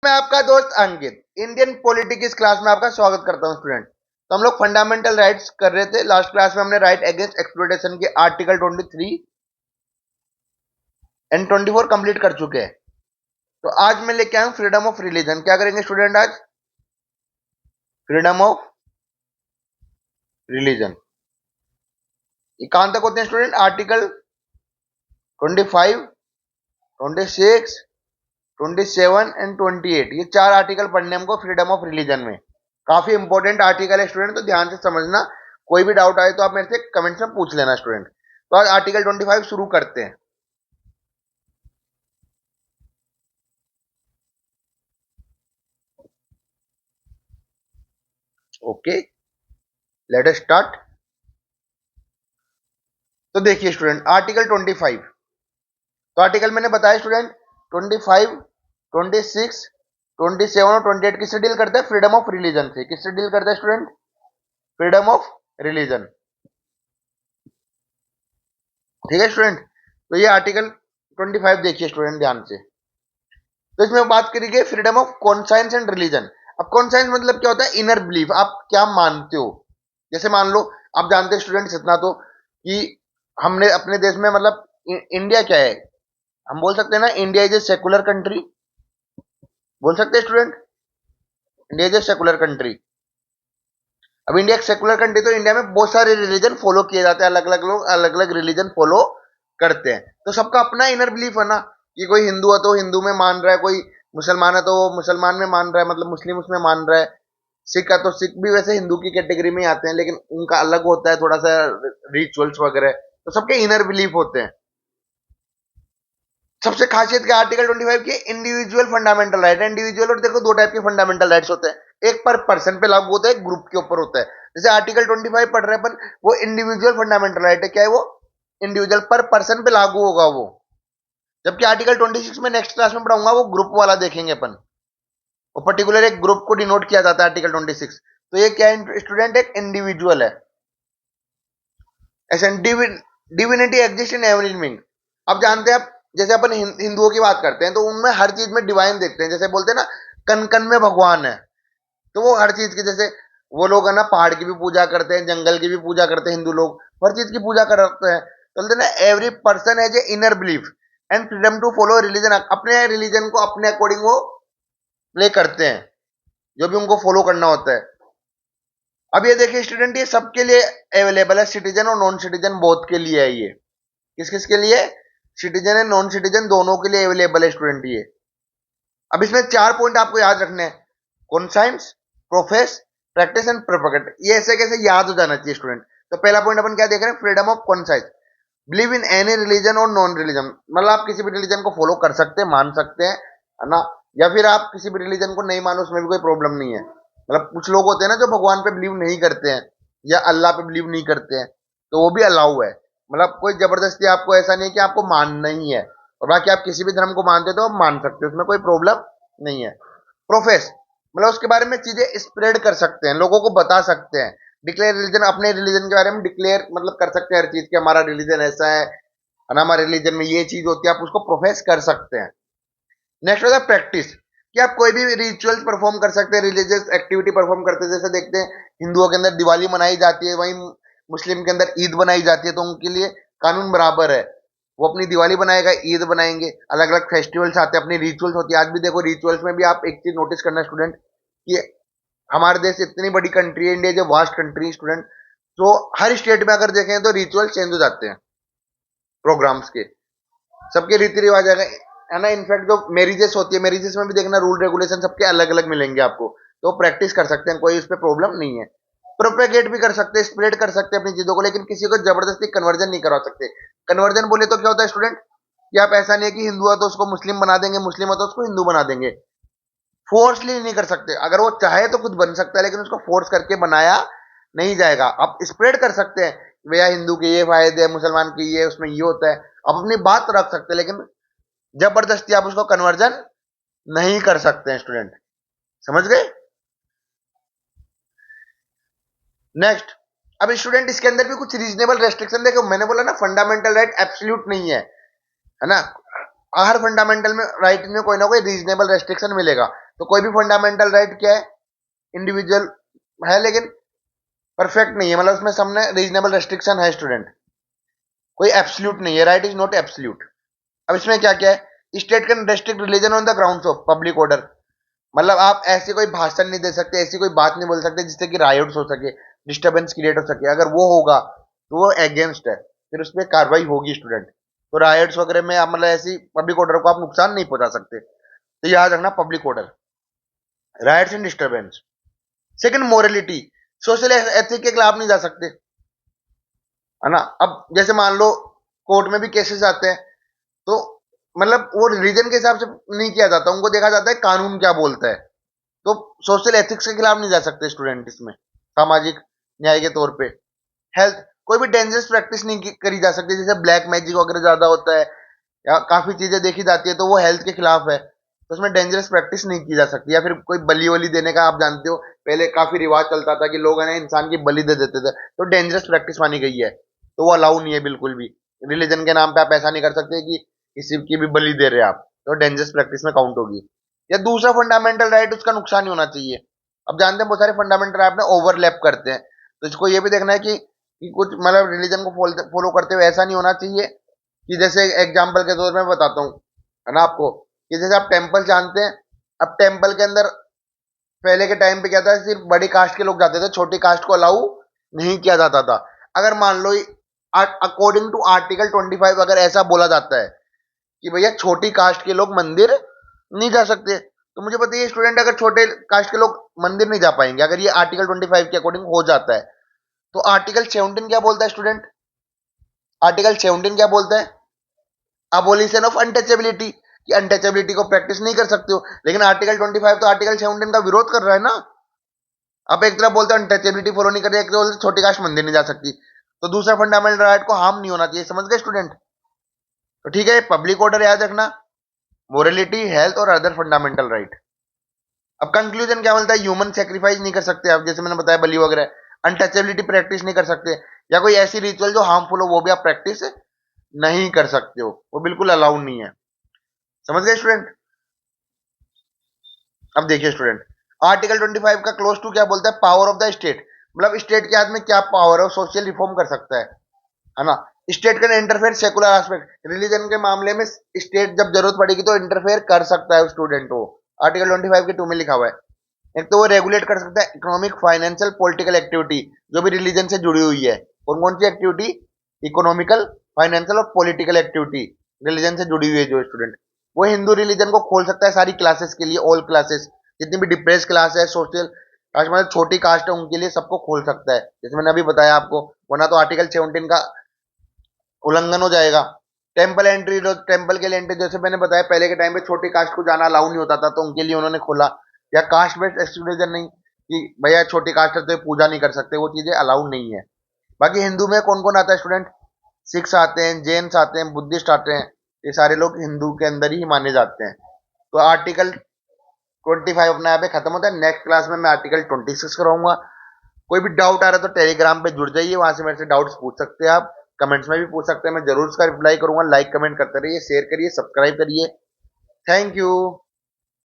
मैं आपका दोस्त अंकित इंडियन पॉलिटिक्स क्लास में आपका स्वागत करता हूं स्टूडेंट। तो हम लोग फंडामेंटल राइट्स कर रहे थे। लास्ट क्लास में हमने राइट अगेंस्ट एक्सप्लॉयटेशन के आर्टिकल 23 एंड 24 कंप्लीट कर चुके हैं। तो आज मैं लेके आया हूं फ्रीडम ऑफ रिलीजन। क्या करेंगे स्टूडेंट आज? Freedom of religion. ये कहां तक होते हैं स्टूडेंट? Article 25, 26, 27 and 28। ये चार आर्टिकल पढ़ने हमको फ्रीडम ऑफ रिलीजन में। काफी इंपॉर्टेंट आर्टिकल है स्टूडेंट, तो ध्यान से समझना। कोई भी डाउट आए तो आप मेरे से कमेंट्स में पूछ लेना स्टूडेंट। तो आज आर्टिकल 25 शुरू करते हैं। Okay, let us start. तो देखिए स्टूडेंट, आर्टिकल 25। तो आर्टिकल मैंने बताया स्टूडेंट 25, 26, 27 और 28 किससे डील करता है? फ्रीडम ऑफ रिलीजन से। किससे डील करता है स्टूडेंट? Freedom of religion. ठीक है स्टूडेंट। तो ये आर्टिकल 25 देखिए स्टूडेंट ध्यान से। तो इसमें बात करी गई freedom of conscience and religion. अब कॉन्साइंस मतलब क्या होता है? इनर बिलीफ, आप क्या मानते हो। जैसे मान लो, आप जानते हैं स्टूडेंट्स इतना तो कि हमने अपने देश में मतलब इंडिया क्या है, हम बोल सकते हैं ना, India is a secular country. बोल सकते हैं student, India is a secular country. अब इंडिया एक सेकुलर कंट्री, तो इंडिया में बहुत सारे रिलीजन फॉलो किए जाते हैं। अलग अलग लोग अलग अलग रिलीजन फॉलो करते हैं। तो सबका अपना इनर बिलीफ है ना, कि कोई हिंदू है तो हिंदू में मान रहा है, कोई मुसलमान है तो वो मुसलमान में मान रहा है, मतलब मुस्लिम उसमें मान रहा है। सिख है तो सिख भी वैसे हिंदू की कैटेगरी में आते हैं, लेकिन उनका अलग होता है थोड़ा सा, रिचुअल्स वगैरह। तो सबके इनर बिलीफ होते हैं। सबसे खासियत क्या आर्टिकल 25 की? इंडिविजुअल फंडामेंटल राइट है। इंडिविजुअल, और देखो दो टाइप के फंडामेंटल राइट्स होते हैं। एक पर पर्सन पे लागू होता है, एक ग्रुप के ऊपर होता है। जैसे आर्टिकल 25 पढ़ रहे हैं अपन, वो इंडिविजुअल फंडामेंटल राइट है। क्या है वो? इंडिविजुअल, पर पर्सन पे लागू होगा वो। जबकि आर्टिकल 26 में नेक्स्ट क्लास में पढ़ाऊंगा, वो ग्रुप वाला देखेंगे अपन। वो पर्टिकुलर एक ग्रुप को डिनोट किया जाता है आर्टिकल 26। तो ये क्या है स्टूडेंट? एक इंडिविजुअल है। ऐसे divinity exist in every living. अब जानते हैं आप, जैसे अपन हिंदुओं की बात करते हैं तो उनमें हर चीज में डिवाइन देखते हैं। जैसे बोलते हैं ना, कन कन में भगवान है। तो वो हर चीज की, जैसे वो लोग है ना, पहाड़ की भी पूजा करते हैं, जंगल की भी पूजा करते हैं। हिंदू लोग हर चीज की पूजा करते हैं। तो बोलते हैं ना, every person has a inner belief and freedom to follow religion. अपने रिलीजन को अपने अकॉर्डिंग वो प्ले करते हैं, जो भी उनको फॉलो करना होता है। अब ये देखिए स्टूडेंट, ये सबके लिए अवेलेबल है, सिटीजन और नॉन सिटीजन बोथ के लिए है ये। किस किस के लिए? सिटीजन एंड नॉन सिटीजन दोनों के लिए अवेलेबल है स्टूडेंट ये। अब इसमें चार पॉइंट आपको याद रखने हैं: conscience, profess, practice and propagate. ये ऐसे कैसे याद हो जाना चाहिए स्टूडेंट। तो पहला पॉइंट अपन क्या देख रहे हैं? Freedom of conscience. Believe in any religion और नॉन रिलीजन, मतलब आप किसी भी रिलीजन को फॉलो कर सकते हैं, मान सकते हैं, है ना। या फिर आप किसी भी रिलीजन को नहीं मानो, उसमें भी कोई प्रॉब्लम नहीं है। मतलब कुछ लोग होते हैं ना जो भगवान पे बिलीव नहीं करते हैं या अल्लाह पे बिलीव नहीं करते हैं, तो वो भी अलाउ है। मतलब कोई जबरदस्ती आपको ऐसा नहीं है कि आपको मानना ही है। और बाकी आप किसी भी धर्म को मानते हो तो आप मान सकते हो, उसमें कोई प्रॉब्लम नहीं है। प्रोफेस, मतलब उसके बारे में चीजें स्प्रेड कर सकते हैं, लोगों को बता सकते हैं। डिक्लेयर रिलीजन, अपने रिलीजन के बारे में डिक्लेयर मतलब कर सकते हैं हर चीज की, हमारा रिलीजन ऐसा है ना, हमारे रिलीजन में ये चीज होती है, आप उसको प्रोफेस कर सकते हैं। नेक्स्ट होता है प्रैक्टिस, कि आप कोई भी रिचुअल्स परफॉर्म कर सकते हैं, रिलीजियस एक्टिविटी परफॉर्म करते हैं। जैसे देखते हैं हिंदुओं के अंदर दिवाली मनाई जाती है, वहीं मुस्लिम के अंदर ईद बनाई जाती है, तो उनके लिए कानून बराबर है। वो अपनी दिवाली बनाएगा, ईद बनाएंगे, अलग अलग फेस्टिवल्स आते हैं, अपनी रिचुअल्स होती है। आज भी देखो रिचुअल्स में भी आप एक चीज नोटिस करना स्टूडेंट, कि हमारे देश इतनी बड़ी कंट्री है, इंडिया जो वास्ट कंट्री स्टूडेंट, तो हर स्टेट में अगर देखें तो रिचुअल चेंज हो जाते हैं प्रोग्राम्स के, सबके रीति रिवाज है ना। इनफैक्ट जो मैरिजेस होती है, मैरिजेस में भी देखना रूल रेगुलेशन सबके अलग अलग मिलेंगे आपको। तो प्रैक्टिस कर सकते हैं, कोई उस पर प्रॉब्लम नहीं है। प्रोपेगेट भी कर सकते हैं, स्प्रेड कर सकते हैं अपनी चीजों को, लेकिन किसी को जबरदस्ती कन्वर्जन नहीं करवा सकते। कन्वर्जन बोले तो क्या होता है स्टूडेंट, कि आप ऐसा नहीं है कि हिंदू है तो उसको मुस्लिम बना देंगे, मुस्लिम है तो उसको हिंदू बना देंगे। फोर्सली नहीं कर सकते। अगर वो चाहे तो खुद बन सकता है, लेकिन उसको फोर्स करके बनाया नहीं जाएगा। आप स्प्रेड कर सकते हैं, भैया हिंदू के ये फायदे हैं, मुसलमान के ये, उसमें ये होता है, आप अपनी बात रख सकते हैं, लेकिन जबरदस्ती आप उसको कन्वर्जन नहीं कर सकते हैं स्टूडेंट। समझ गए? नेक्स्ट, अब स्टूडेंट इसके अंदर भी कुछ रीजनेबल रेस्ट्रिक्शन देखो। मैंने बोला ना, फंडामेंटल राइट एब्सोल्यूट नहीं है, है ना। हर फंडामेंटल में राइट में कोई ना कोई रीजनेबल रेस्ट्रिक्शन मिलेगा। तो कोई भी फंडामेंटल राइट क्या है, इंडिविजुअल है, लेकिन परफेक्ट नहीं है, मतलब उसमें सामने रीजनेबल रेस्ट्रिक्शन है स्टूडेंट, कोई एब्सोल्यूट नहीं है, राइट इज नॉट एब्सोल्यूट। अब इसमें क्या क्या है, state can restrict religion on the grounds of public order, मतलब आप ऐसे कोई भाषण नहीं दे सकते, ऐसी कोई बात नहीं बोल सकते जिससे कि रायोट्स हो सके, डिस्टर्बेंस क्रिएट हो सके, अगर वो होगा तो वो अगेंस्ट है, फिर उस पर कार्रवाई होगी स्टूडेंट। तो रायोट्स वगैरह में आप मतलब ऐसी पब्लिक ऑर्डर को आप नुकसान नहीं पहुंचा सकते, तो याद रखना public order, rights and disturbance. Second, morality, social ethic के खिलाफ नहीं जा सकते, है ना। अब जैसे मान लो कोर्ट में भी केसेस आते हैं, तो मतलब वो रिलीजन के हिसाब से नहीं किया जाता, उनको देखा जाता है कानून क्या बोलता है। तो सोशल एथिक्स के खिलाफ नहीं जा सकते स्टूडेंट इसमें, सामाजिक न्याय के तौर पे। हेल्थ, कोई भी डेंजरस प्रैक्टिस नहीं करी जा सकती, जैसे ब्लैक मैजिक वगैरह ज्यादा होता है या काफी चीजें देखी जाती है, तो वो हेल्थ के खिलाफ है, तो उसमें डेंजरस प्रैक्टिस नहीं की जा सकती। या फिर कोई बलि वली देने का, आप जानते हो पहले काफी रिवाज चलता था कि लोग है ना इंसान की बलि दे देते थे, तो डेंजरस प्रैक्टिस मानी गई है, तो वो अलाउ नहीं है बिल्कुल भी। रिलीजन के नाम पे आप ऐसा नहीं कर सकते कि किसी की भी बलि दे रहे हैं आप, तो डेंजरस प्रैक्टिस में काउंट होगी। या दूसरा फंडामेंटल राइट, उसका नुकसान ही होना चाहिए। अब जानते हैं बहुत सारे फंडामेंटल राइट ना ओवरलैप करते हैं, तो इसको ये भी देखना है कि कुछ मतलब रिलीजन को फॉलो करते हुए ऐसा नहीं होना चाहिए कि जैसे एग्जाम्पल के तौर में बताता हूँ, है ना आपको, कि जैसे आप टेम्पल जानते हैं, अब टेम्पल के अंदर पहले के टाइम पे क्या था, सिर्फ बड़ी कास्ट के लोग जाते थे, छोटी कास्ट को अलाउ नहीं किया जाता था। अगर मान लो अकॉर्डिंग टू आर्टिकल 25 अगर ऐसा बोला जाता है कि भैया छोटी कास्ट के लोग मंदिर नहीं जा सकते, तो मुझे बताइए स्टूडेंट, अगर छोटे कास्ट के लोग मंदिर नहीं जा पाएंगे, अगर ये आर्टिकल 25 के अकॉर्डिंग हो जाता है, तो आर्टिकल 17 क्या बोलता है स्टूडेंट, आर्टिकल 17 क्या बोलता है, अबोलिशन ऑफ अनटचेबिलिटी, कि अनटचेबिलिटी को प्रैक्टिस नहीं कर सकते हो, लेकिन आर्टिकल 25 तो आर्टिकल 17 का विरोध कर रहा है ना। आप एक तरफ बोलते हो अनटचेबिलिटी फॉलो नहीं कर रहे, एक तरफ बोलते छोटी कास्ट मंदिर नहीं जा सकती, तो दूसरा फंडामेंटल राइट को हार्म नहीं होना चाहिए, समझ गए स्टूडेंट। तो ठीक है, पब्लिक ऑर्डर याद रखना, मोरलिटी, हेल्थ और अदर फंडामेंटल राइट। अब कंक्लूजन क्या बोलता है, ह्यूमन सेक्रीफाइस नहीं कर सकते आप, जैसे मैंने बताया बलि वगैरह, अनटचेबिलिटी प्रैक्टिस नहीं कर सकते, या कोई ऐसी रिचुअल जो हार्मफुल हो वो भी आप प्रैक्टिस नहीं कर सकते हो, वो बिल्कुल अलाउड नहीं है, समझ गए स्टूडेंट। अब देखिए स्टूडेंट, आर्टिकल 25 का क्लोज टू क्या बोलता है, पावर ऑफ द स्टेट, मतलब स्टेट के हाथ में क्या पावर है, सोशल रिफॉर्म कर सकता है ना। State can interfere secular aspect, religion के मामले में स्टेट जब जरूरत पड़ेगी तो इंटरफेयर कर सकता है स्टूडेंट को, आर्टिकल 25 के 2 में लिखा हुआ है। एक तो वो रेगुलेट कर सकता है इकोनॉमिक, फाइनेंशियल, पॉलिटिकल एक्टिविटी जो भी रिलीजन से जुड़ी हुई है, कौन कौन सी एक्टिविटी, इकोनॉमिकल, फाइनेंशियल और पॉलिटिकल एक्टिविटी रिलीजन से जुड़ी हुई है जो स्टूडेंट, वो हिंदू रिलीजन को खोल सकता है सारी क्लासेस के लिए, ऑल क्लासेस, जितनी भी डिप्रेस क्लास है, सोशल कास्ट मतलब छोटी कास्ट है उनके लिए सबको खोल सकता है, जैसे मैंने अभी बताया आपको, वरना तो आर्टिकल 17 का उल्लंघन हो जाएगा। टेम्पल एंट्री, टेम्पल के लिए एंट्री, जैसे मैंने बताया पहले के टाइम पे छोटी कास्ट को जाना अलाउ नहीं होता था, तो उनके लिए उन्होंने खोला। या कास्ट बेस्ड एक्सक्लूजन नहीं, कि भैया छोटी कास्ट है तो ये पूजा नहीं कर सकते, वो चीजें अलाउड नहीं है। बाकी हिंदू में कौन कौन आता है स्टूडेंट, सिख्स आते हैं, जैन्स आते हैं, बुद्धिस्ट आते हैं, ये सारे लोग हिंदू के अंदर ही माने जाते हैं। तो आर्टिकल 25 अपने यहाँ पे खत्म होता है, नेक्स्ट क्लास में मैं आर्टिकल 26 कराऊंगा। कोई भी डाउट आ रहा है तो टेलीग्राम पे जुड़ जाइए, वहां से मेरे से डाउट्स पूछ सकते हैं आप, कमेंट्स में भी पूछ सकते हैं, मैं जरूर उसका रिप्लाई करूंगा। लाइक कमेंट करते रहिए, शेयर करिए, सब्सक्राइब करिए। Thank you.